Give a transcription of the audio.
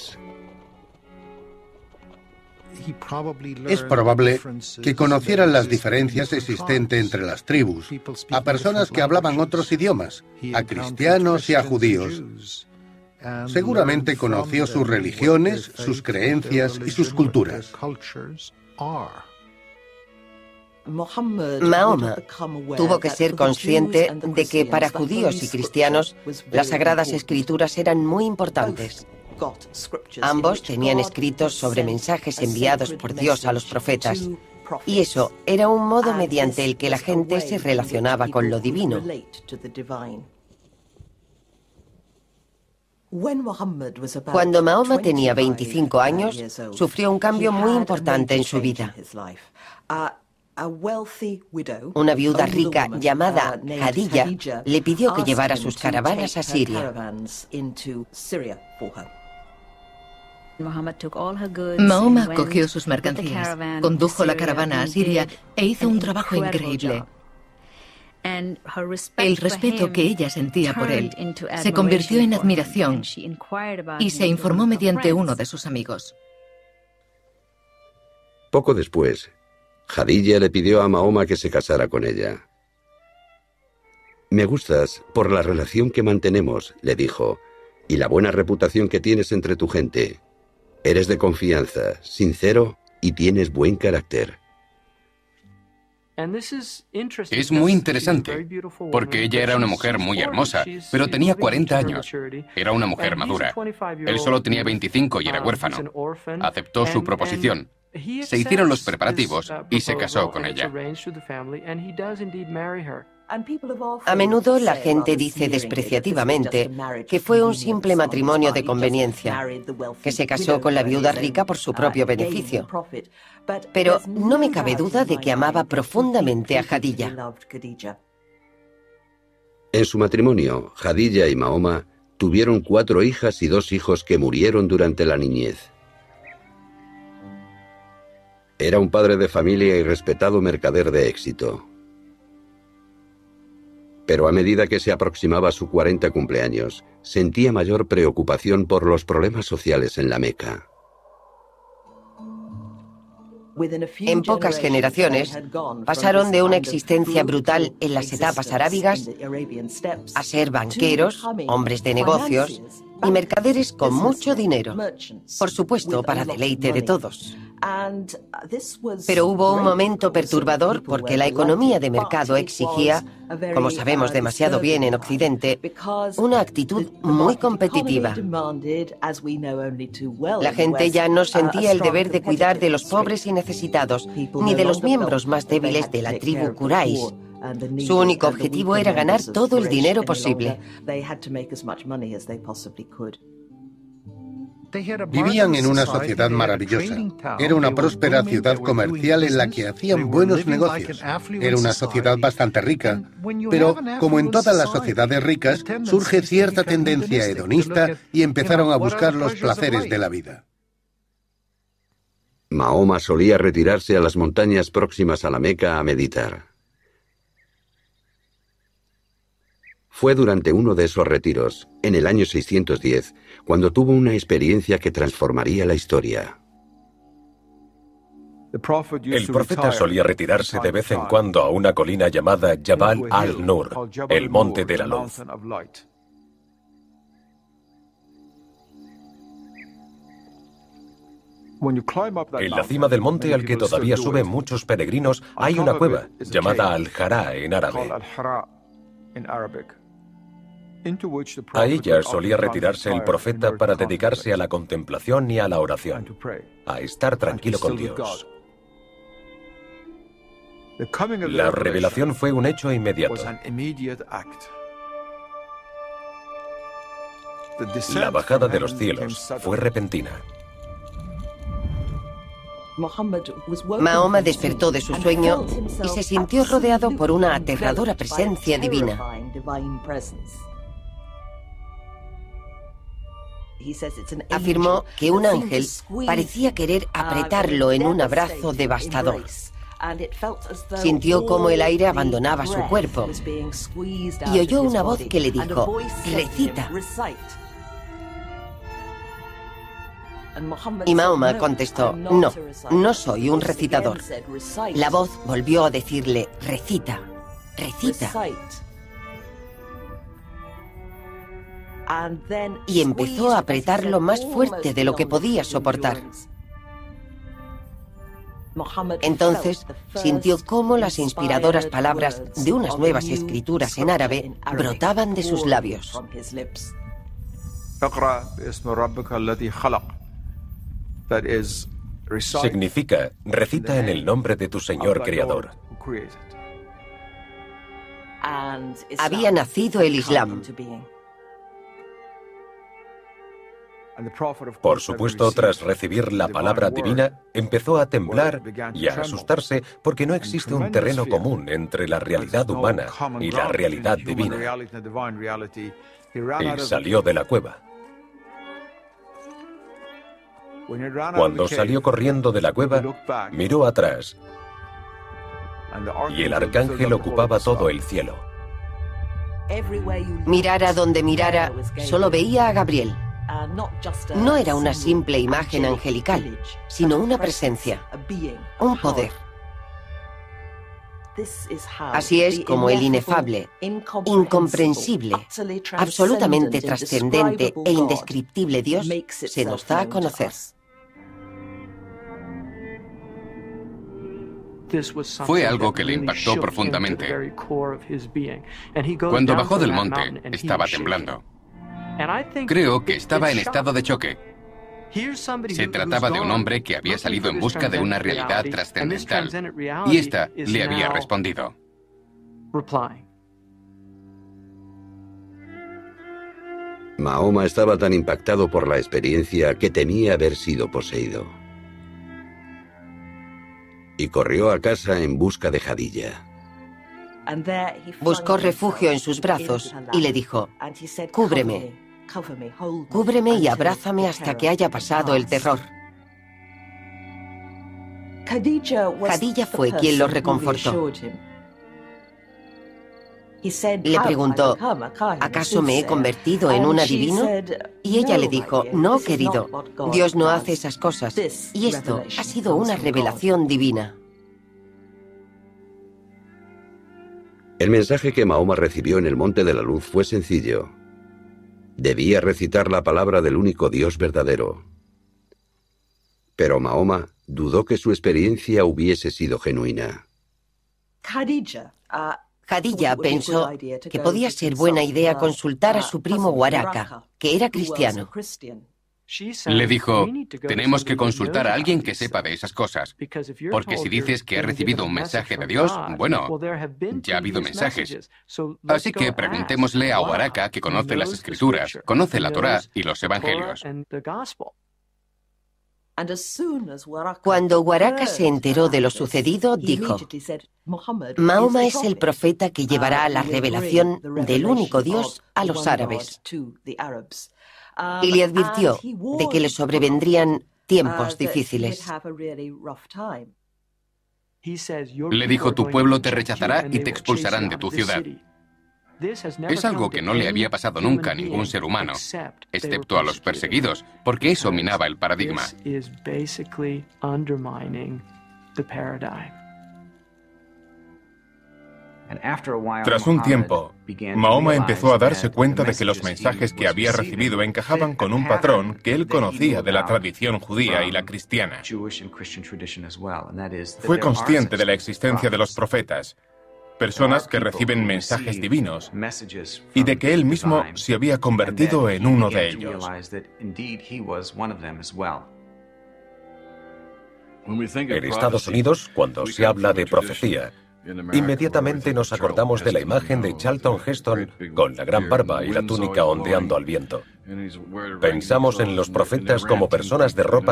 diferencias. Es probable que conocieran las diferencias existentes entre las tribus, a personas que hablaban otros idiomas, a cristianos y a judíos. Seguramente conoció sus religiones, sus creencias y sus culturas. Mahoma tuvo que ser consciente de que para judíos y cristianos las Sagradas Escrituras eran muy importantes. Ambos tenían escritos sobre mensajes enviados por Dios a los profetas, y eso era un modo mediante el que la gente se relacionaba con lo divino. Cuando Mahoma tenía 25 años, sufrió un cambio muy importante en su vida. Una viuda rica llamada Khadija le pidió que llevara sus caravanas a Siria. Mahoma cogió sus mercancías, condujo la caravana a Siria e hizo un trabajo increíble. El respeto que ella sentía por él se convirtió en admiración y se informó mediante uno de sus amigos. Poco después, Khadija le pidió a Mahoma que se casara con ella. «Me gustas por la relación que mantenemos», le dijo, «y la buena reputación que tienes entre tu gente. Eres de confianza, sincero y tienes buen carácter». Es muy interesante, porque ella era una mujer muy hermosa, pero tenía 40 años. Era una mujer madura. Él solo tenía 25 y era huérfano. Aceptó su proposición. Se hicieron los preparativos y se casó con ella. A menudo la gente dice despreciativamente que fue un simple matrimonio de conveniencia, que se casó con la viuda rica por su propio beneficio. Pero no me cabe duda de que amaba profundamente a Khadija. En su matrimonio, Khadija y Mahoma tuvieron 4 hijas y 2 hijos que murieron durante la niñez. Era un padre de familia y respetado mercader de éxito. Pero a medida que se aproximaba su 40 cumpleaños, sentía mayor preocupación por los problemas sociales en la Meca. En pocas generaciones pasaron de una existencia brutal en las etapas arábigas a ser banqueros, hombres de negocios y mercaderes con mucho dinero, por supuesto para deleite de todos. Pero hubo un momento perturbador porque la economía de mercado exigía, como sabemos demasiado bien en Occidente, una actitud muy competitiva. La gente ya no sentía el deber de cuidar de los pobres y necesitados, ni de los miembros más débiles de la tribu Quraysh. Su único objetivo era ganar todo el dinero posible. Vivían en una sociedad maravillosa. Era una próspera ciudad comercial en la que hacían buenos negocios. Era una sociedad bastante rica. Pero, como en todas las sociedades ricas, surge cierta tendencia hedonista y empezaron a buscar los placeres de la vida. Mahoma solía retirarse a las montañas próximas a la Meca a meditar. Fue durante uno de esos retiros, en el año 610, cuando tuvo una experiencia que transformaría la historia. El profeta solía retirarse de vez en cuando a una colina llamada Jabal al-Nur, el monte de la luz. En la cima del monte al que todavía suben muchos peregrinos hay una cueva llamada Al-Jara en árabe. A ella solía retirarse el profeta para dedicarse a la contemplación y a la oración, a estar tranquilo con Dios. La revelación fue un hecho inmediato. La bajada de los cielos fue repentina. Mahoma despertó de su sueño y se sintió rodeado por una aterradora presencia divina. Afirmó que un ángel parecía querer apretarlo en un abrazo devastador. Sintió cómo el aire abandonaba su cuerpo y oyó una voz que le dijo: «Recita». Y Mahoma contestó, no, no soy un recitador. La voz volvió a decirle, recita, recita. Y empezó a apretarlo más fuerte de lo que podía soportar. Entonces sintió cómo las inspiradoras palabras de unas nuevas escrituras en árabe brotaban de sus labios. Significa, recita en el nombre de tu Señor Creador. Había nacido el Islam. Por supuesto, tras recibir la palabra divina, empezó a temblar y a asustarse porque no existe un terreno común entre la realidad humana y la realidad divina. Y salió de la cueva. Cuando salió corriendo de la cueva, miró atrás y el arcángel ocupaba todo el cielo. Mirara donde mirara, solo veía a Gabriel. No era una simple imagen angelical, sino una presencia, un poder. Así es como el inefable, incomprensible, absolutamente trascendente e indescriptible Dios se nos da a conocer. Fue algo que le impactó profundamente. Cuando bajó del monte, estaba temblando. Creo que estaba en estado de choque. Se trataba de un hombre que había salido en busca de una realidad trascendental, y ésta le había respondido. Mahoma estaba tan impactado por la experiencia que temía haber sido poseído. Y corrió a casa en busca de Jadilla. Buscó refugio en sus brazos y le dijo, cúbreme, cúbreme y abrázame hasta que haya pasado el terror. Jadilla fue quien lo reconfortó. Le preguntó, ¿acaso me he convertido en un adivino? Y ella le dijo, no, querido, Dios no hace esas cosas, y esto ha sido una revelación divina. El mensaje que Mahoma recibió en el Monte de la Luz fue sencillo. Debía recitar la palabra del único Dios verdadero. Pero Mahoma dudó que su experiencia hubiese sido genuina. Jadilla pensó que podía ser buena idea consultar a su primo Waraka, que era cristiano. Le dijo, tenemos que consultar a alguien que sepa de esas cosas, porque si dices que ha recibido un mensaje de Dios, bueno, ya ha habido mensajes. Así que preguntémosle a Waraka, que conoce las Escrituras, conoce la Torá y los Evangelios. Cuando Waraka se enteró de lo sucedido, dijo, Mahoma es el profeta que llevará la revelación del único Dios a los árabes. Y le advirtió de que le sobrevendrían tiempos difíciles. Le dijo, tu pueblo te rechazará y te expulsarán de tu ciudad. Es algo que no le había pasado nunca a ningún ser humano, excepto a los perseguidos, porque eso minaba el paradigma. Tras un tiempo, Mahoma empezó a darse cuenta de que los mensajes que había recibido encajaban con un patrón que él conocía de la tradición judía y la cristiana. Fue consciente de la existencia de los profetas, personas que reciben mensajes divinos, y de que él mismo se había convertido en uno de ellos. En Estados Unidos, cuando se habla de profecía, inmediatamente nos acordamos de la imagen de Charlton Heston con la gran barba y la túnica ondeando al viento. Pensamos en los profetas como personas de ropa